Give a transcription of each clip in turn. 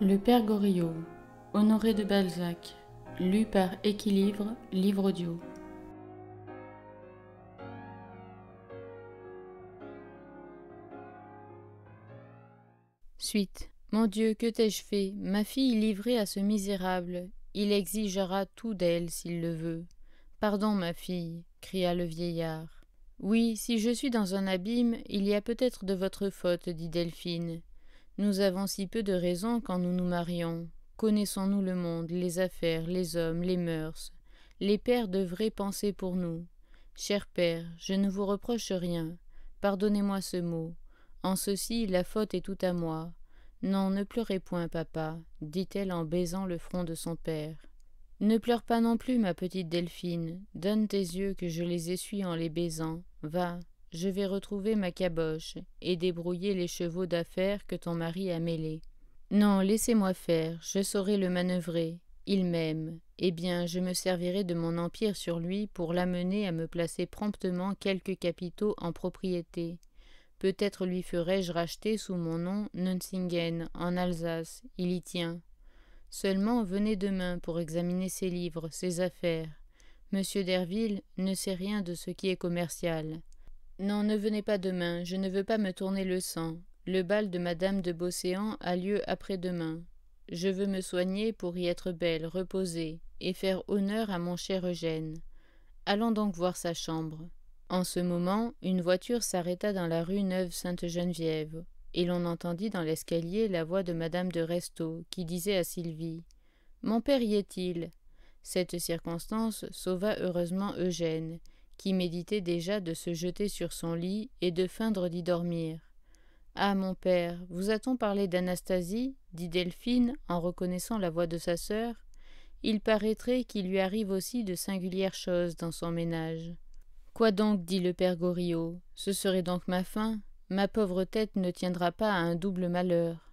Le Père Goriot, Honoré de Balzac, lu par Équilivre, livre audio. Suite. Mon Dieu, que t'ai-je fait? Ma fille livrée à ce misérable. Il exigera tout d'elle s'il le veut. Pardon, ma fille, cria le vieillard. Oui, si je suis dans un abîme, il y a peut-être de votre faute, dit Delphine. Nous avons si peu de raison quand nous nous marions. Connaissons-nous le monde, les affaires, les hommes, les mœurs? Les pères devraient penser pour nous. Cher père, je ne vous reproche rien. Pardonnez-moi ce mot. En ceci, la faute est toute à moi. Non, ne pleurez point, papa, dit-elle en baisant le front de son père. Ne pleure pas non plus, ma petite Delphine. Donne tes yeux que je les essuie en les baisant. Va, je vais retrouver ma caboche et débrouiller les chevaux d'affaires que ton mari a mêlés. Non, laissez-moi faire, je saurai le manœuvrer. Il m'aime. Eh bien, je me servirai de mon empire sur lui pour l'amener à me placer promptement quelques capitaux en propriété. Peut-être lui ferai-je racheter sous mon nom Nuncingen, en Alsace, il y tient. Seulement venez demain pour examiner ses livres, ses affaires. Monsieur Derville ne sait rien de ce qui est commercial. Non, ne venez pas demain, je ne veux pas me tourner le sang. Le bal de madame de Beauséant a lieu après-demain. Je veux me soigner pour y être belle, reposée, et faire honneur à mon cher Eugène. Allons donc voir sa chambre. En ce moment, une voiture s'arrêta dans la rue Neuve-Sainte-Geneviève, et l'on entendit dans l'escalier la voix de madame de Restaud, qui disait à Sylvie « Mon père y est-il » Cette circonstance sauva heureusement Eugène, qui méditait déjà de se jeter sur son lit et de feindre d'y dormir. « Ah, mon père, vous a-t-on parlé d'Anastasie » dit Delphine, en reconnaissant la voix de sa sœur. « Il paraîtrait qu'il lui arrive aussi de singulières choses dans son ménage. » Quoi donc, dit le père Goriot, ce serait donc ma fin. Ma pauvre tête ne tiendra pas à un double malheur.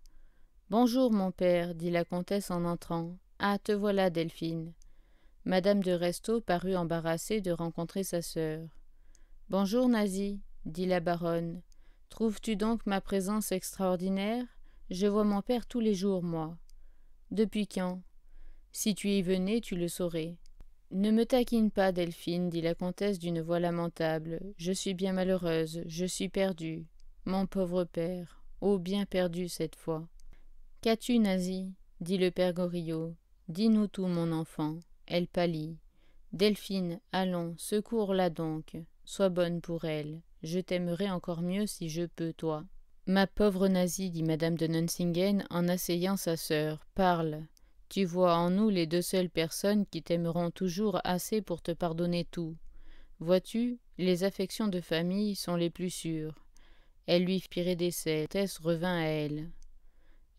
Bonjour, mon père, dit la comtesse en entrant. Ah, te voilà, Delphine. Madame de Restaud parut embarrassée de rencontrer sa sœur. Bonjour, Nasie, dit la baronne. Trouves-tu donc ma présence extraordinaire? Je vois mon père tous les jours, moi. Depuis quand? Si tu y venais, tu le saurais. Ne me taquine pas, Delphine, dit la comtesse d'une voix lamentable. Je suis bien malheureuse, je suis perdue. Mon pauvre père, oh bien perdu cette fois. Qu'as-tu, Nasie? Dit le père Goriot. Dis-nous tout, mon enfant. Elle pâlit. Delphine, allons, secours-la donc. Sois bonne pour elle. Je t'aimerai encore mieux si je peux, toi. Ma pauvre Nasie, dit madame de Nuncingen en asseyant sa sœur, parle. Tu vois en nous les deux seules personnes qui t'aimeront toujours assez pour te pardonner tout. Vois-tu, les affections de famille sont les plus sûres. Elle lui fit d'essai, Tess revint à elle.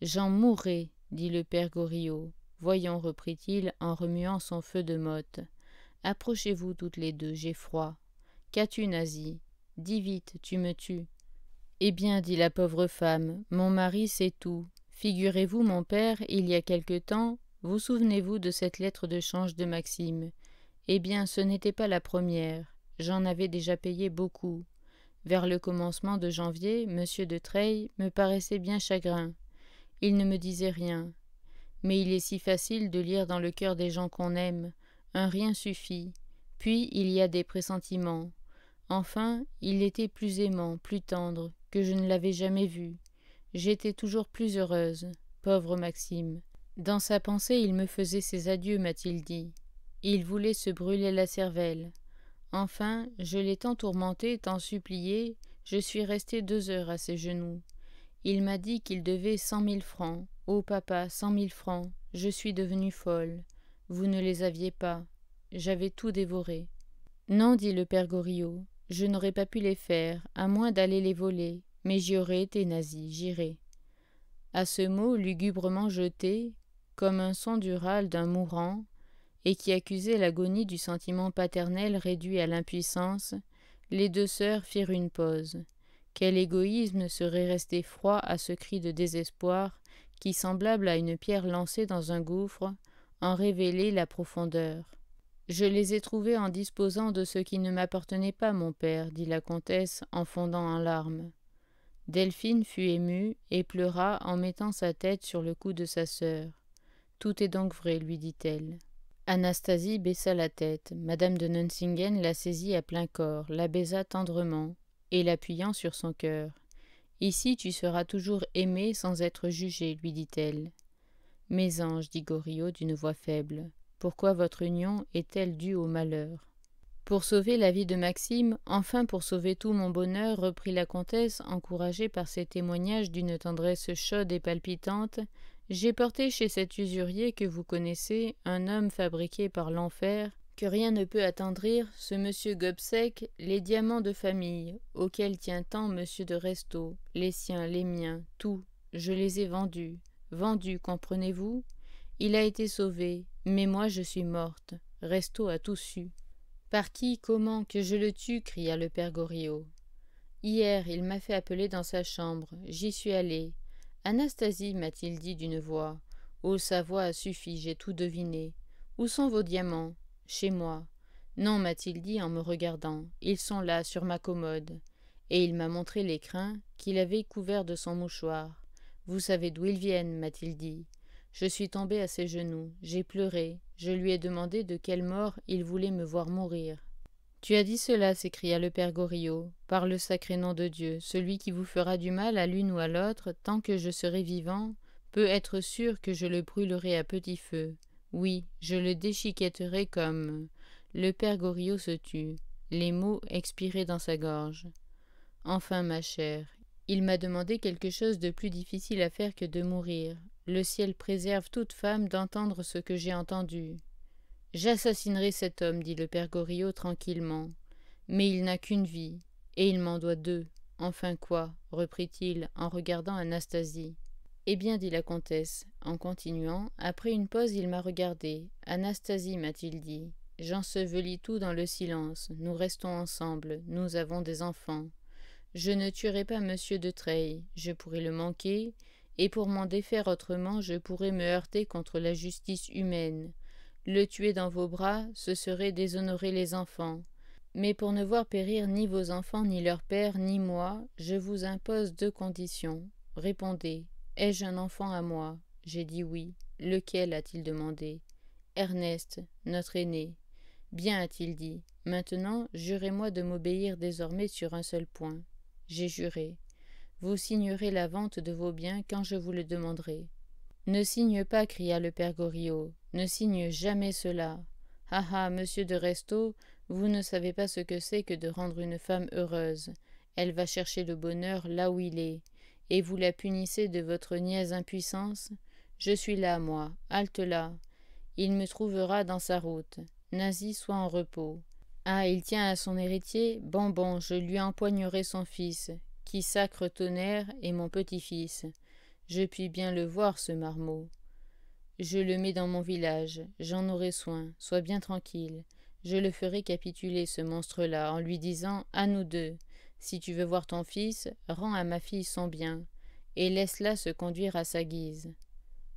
J'en mourrai, dit le père Goriot. Voyons, reprit-il en remuant son feu de motte. Approchez-vous toutes les deux, j'ai froid. Qu'as-tu, Nasie? Dis vite, tu me tues. Eh bien, dit la pauvre femme, mon mari sait tout. Figurez-vous, mon père, il y a quelque temps, vous souvenez-vous de cette lettre de change de Maxime? Eh bien, ce n'était pas la première. J'en avais déjà payé beaucoup. Vers le commencement de janvier, M. de Treilles me paraissait bien chagrin. Il ne me disait rien. Mais il est si facile de lire dans le cœur des gens qu'on aime. Un rien suffit. Puis il y a des pressentiments. Enfin, il était plus aimant, plus tendre, que je ne l'avais jamais vu. J'étais toujours plus heureuse, pauvre Maxime. Dans sa pensée, il me faisait ses adieux, m'a-t-il dit. Il voulait se brûler la cervelle. Enfin, je l'ai tant tourmenté, tant supplié, je suis restée 2 heures à ses genoux. Il m'a dit qu'il devait 100 000 francs. Oh papa, 100 000 francs, je suis devenue folle. Vous ne les aviez pas. J'avais tout dévoré. Non, dit le père Goriot, je n'aurais pas pu les faire, à moins d'aller les voler, mais j'y aurais été, Nasie, j'irai. À ce mot lugubrement jeté, comme un son du râle d'un mourant, et qui accusait l'agonie du sentiment paternel réduit à l'impuissance, les deux sœurs firent une pause. Quel égoïsme serait resté froid à ce cri de désespoir qui, semblable à une pierre lancée dans un gouffre, en révélait la profondeur. « Je les ai trouvés en disposant de ce qui ne m'appartenait pas, mon père, dit la comtesse en fondant en larmes. Delphine fut émue et pleura en mettant sa tête sur le cou de sa sœur. « Tout est donc vrai, lui dit-elle. » Anastasie baissa la tête. Madame de Nuncingen la saisit à plein corps, la baisa tendrement, et l'appuyant sur son cœur. « Ici tu seras toujours aimé sans être jugé, lui dit-elle. « Mes anges, dit Goriot d'une voix faible, pourquoi votre union est-elle due au malheur ?» Pour sauver la vie de Maxime, enfin pour sauver tout mon bonheur, reprit la comtesse, encouragée par ces témoignages d'une tendresse chaude et palpitante, j'ai porté chez cet usurier que vous connaissez, un homme fabriqué par l'enfer, que rien ne peut attendrir, ce monsieur Gobseck, les diamants de famille, auxquels tient tant monsieur de Restaud, les siens, les miens, tout, je les ai vendus. Vendus, comprenez-vous? Il a été sauvé, mais moi je suis morte. Restaud a tout su. Par qui, comment, que je le tue? Cria le père Goriot. Hier, il m'a fait appeler dans sa chambre. J'y suis allée. Anastasie, m'a-t-il dit d'une voix. Oh, sa voix a suffi, j'ai tout deviné. Où sont vos diamants? Chez moi. Non, m'a-t-il dit en me regardant. Ils sont là, sur ma commode. Et il m'a montré les crins qu'il avait couverts de son mouchoir. Vous savez d'où ils viennent, m'a-t-il dit. Je suis tombée à ses genoux. J'ai pleuré. Je lui ai demandé de quelle mort il voulait me voir mourir. Tu as dit cela, s'écria le père Goriot, par le sacré nom de Dieu, celui qui vous fera du mal à l'une ou à l'autre, tant que je serai vivant, peut être sûr que je le brûlerai à petit feu. Oui, je le déchiquetterai comme... Le père Goriot se tut, les mots expiraient dans sa gorge. Enfin, ma chère, il m'a demandé quelque chose de plus difficile à faire que de mourir. Le ciel préserve toute femme d'entendre ce que j'ai entendu. J'assassinerai cet homme, dit le père Goriot tranquillement. Mais il n'a qu'une vie, et il m'en doit deux. Enfin quoi? Reprit-il en regardant Anastasie. Eh bien, dit la comtesse, en continuant, après une pause il m'a regardé. Anastasie, m'a-t-il dit, j'ensevelis tout dans le silence. Nous restons ensemble, nous avons des enfants. Je ne tuerai pas monsieur de Treilles, je pourrais le manquer, et pour m'en défaire autrement, je pourrais me heurter contre la justice humaine. Le tuer dans vos bras, ce serait déshonorer les enfants. Mais pour ne voir périr ni vos enfants, ni leur père, ni moi, je vous impose deux conditions. Répondez, ai-je un enfant à moi? J'ai dit oui. Lequel? A-t-il demandé. Ernest, notre aîné. Bien, a-t-il dit. Maintenant, jurez-moi de m'obéir désormais sur un seul point. J'ai juré. Vous signerez la vente de vos biens quand je vous le demanderai. Ne signe pas, cria le père Goriot. Ne signe jamais cela. Ah ah, monsieur de Restaud, vous ne savez pas ce que c'est que de rendre une femme heureuse. Elle va chercher le bonheur là où il est. Et vous la punissez de votre niaise impuissance? Je suis là, moi. Halte là. Il me trouvera dans sa route. Nasie, sois en repos. Ah, il tient à son héritier? Bon, bon, je lui empoignerai son fils, qui sacre tonnerre, est mon petit-fils. Je puis bien le voir, ce marmot. Je le mets dans mon village, j'en aurai soin, sois bien tranquille. Je le ferai capituler, ce monstre-là, en lui disant « À nous deux, si tu veux voir ton fils, rends à ma fille son bien, et laisse-la se conduire à sa guise. »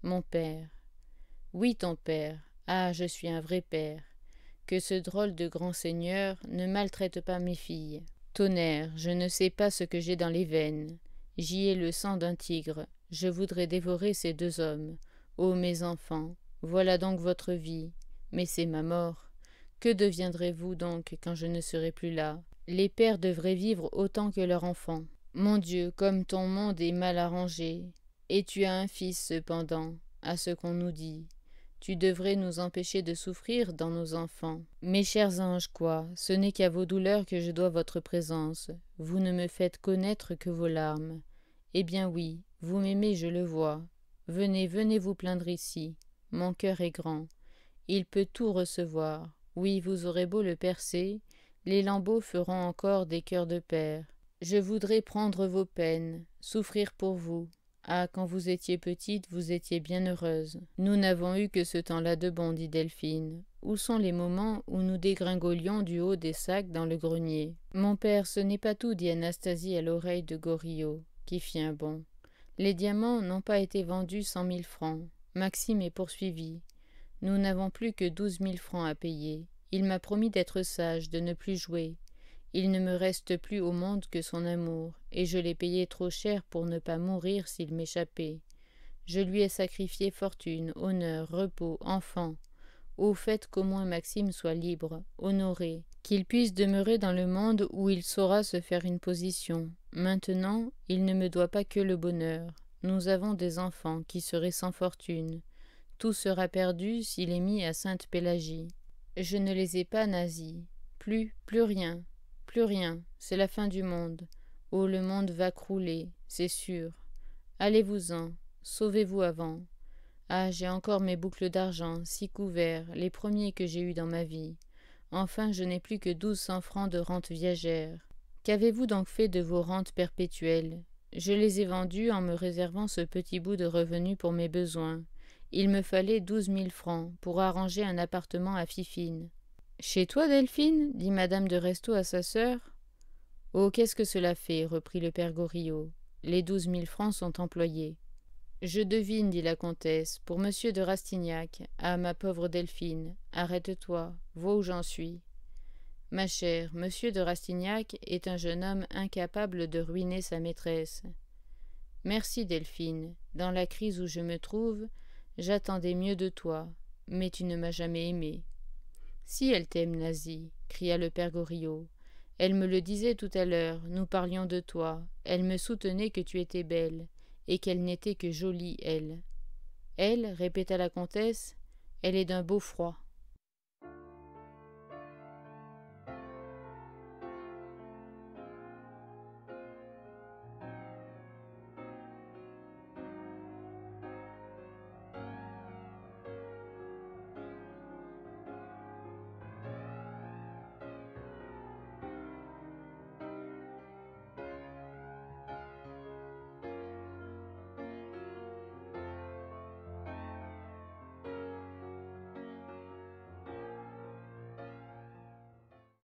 Mon père. Oui, ton père. Ah, je suis un vrai père. Que ce drôle de grand seigneur ne maltraite pas mes filles. Tonnerre, je ne sais pas ce que j'ai dans les veines. J'y ai le sang d'un tigre. Je voudrais dévorer ces deux hommes. Ô mes enfants, voilà donc votre vie. Mais c'est ma mort. Que deviendrez-vous donc quand je ne serai plus là? Les pères devraient vivre autant que leurs enfants. Mon Dieu, comme ton monde est mal arrangé. Et tu as un fils cependant, à ce qu'on nous dit. Tu devrais nous empêcher de souffrir dans nos enfants. Mes chers anges, quoi, ce n'est qu'à vos douleurs que je dois votre présence. Vous ne me faites connaître que vos larmes. Eh bien oui, vous m'aimez, je le vois. Venez, venez vous plaindre ici. Mon cœur est grand. Il peut tout recevoir. Oui, vous aurez beau le percer, les lambeaux feront encore des cœurs de père. Je voudrais prendre vos peines, souffrir pour vous. Ah, quand vous étiez petite, vous étiez bien heureuse. Nous n'avons eu que ce temps-là de bon, dit Delphine. Où sont les moments où nous dégringolions du haut des sacs dans le grenier? Mon père, ce n'est pas tout, dit Anastasie à l'oreille de Goriot, qui fit un bond. Les diamants n'ont pas été vendus 100 000 francs. Maxime est poursuivi. Nous n'avons plus que 12 000 francs à payer. Il m'a promis d'être sage, de ne plus jouer. Il ne me reste plus au monde que son amour, et je l'ai payé trop cher pour ne pas mourir s'il m'échappait. Je lui ai sacrifié fortune, honneur, repos, enfants. Au fait qu'au moins Maxime soit libre, honoré, qu'il puisse demeurer dans le monde où il saura se faire une position. Maintenant, il ne me doit pas que le bonheur. Nous avons des enfants qui seraient sans fortune. Tout sera perdu s'il est mis à Sainte-Pélagie. Je ne les ai pas nazis. Plus rien. Plus rien. C'est la fin du monde. Oh, le monde va crouler, c'est sûr. Allez-vous-en. Sauvez-vous avant. Ah, j'ai encore mes boucles d'argent, 6 couverts, les premiers que j'ai eus dans ma vie. Enfin, je n'ai plus que 1200 francs de rente viagère. Qu'avez-vous donc fait de vos rentes perpétuelles? Je les ai vendues en me réservant ce petit bout de revenu pour mes besoins. Il me fallait 12 000 francs pour arranger un appartement à Fifine. Chez toi, Delphine? Dit madame de Restaud à sa sœur. Oh, qu'est-ce que cela fait? Reprit le père Goriot. Les 12 000 francs sont employés. Je devine, dit la comtesse, pour monsieur de Rastignac. Ah, ma pauvre Delphine, arrête-toi, vois où j'en suis. Ma chère, monsieur de Rastignac est un jeune homme incapable de ruiner sa maîtresse. Merci, Delphine. Dans la crise où je me trouve, j'attendais mieux de toi, mais tu ne m'as jamais aimée. Si elle t'aime, Nasie, cria le père Goriot. Elle me le disait tout à l'heure, nous parlions de toi. Elle me soutenait que tu étais belle, et qu'elle n'était que jolie, elle. Elle, répéta la comtesse, elle est d'un beau froid.